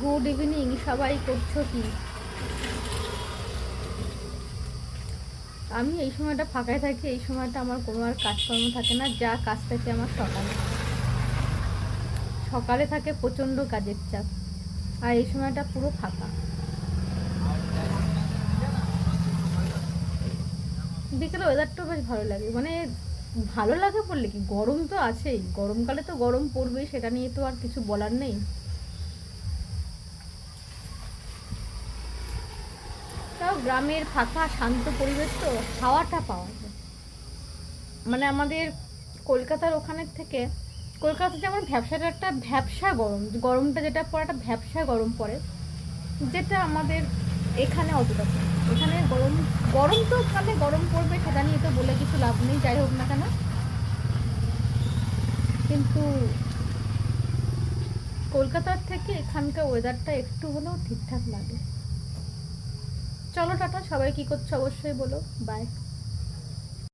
Good evening, সবাই করছো কি? আমি এই সময়টা ফাঁকায় থাকি, এই সময়টা আমার কোনো আর কাজকর্ম থাকে না, যা কাজ থাকে আমার সকালে। সকালে থাকে প্রচণ্ড কাজের চাপ, আর এই সময়টা পুরো ফাঁকা। বিকেলে ওয়েদারটাও বেশ ভালো লাগে, মানে ভালো লাগে বললে কি, গরম তো আছেই, গরমকালে তো গরম পড়বেই, সেটা নিয়ে তো আর কিছু বলার নেই। তাও গ্রামের ফাঁকা শান্ত পরিবেশ তো, হাওয়াটা পাওয়া যায়। মানে আমাদের কলকাতার ওখানের থেকে, কলকাতাতে যেমন ভ্যাবসাটা একটা ভ্যাবসা গরম, গরমটা যেটা পড়ে একটা ভ্যাবসা গরম পড়ে, যেটা আমাদের এখানে অতটা পড়ে না। এখানে গরম, গরম তো মানে গরম পড়বে সেটা নিয়ে তো বলে কিছু লাভ নেই, যাই হোক না কেন। কিন্তু কলকাতার থেকে এখানকার ওয়েদারটা একটু হলেও ঠিকঠাক লাগে। চলো টাটা, সবাই কী করছো অবশ্যই বলো, বাই।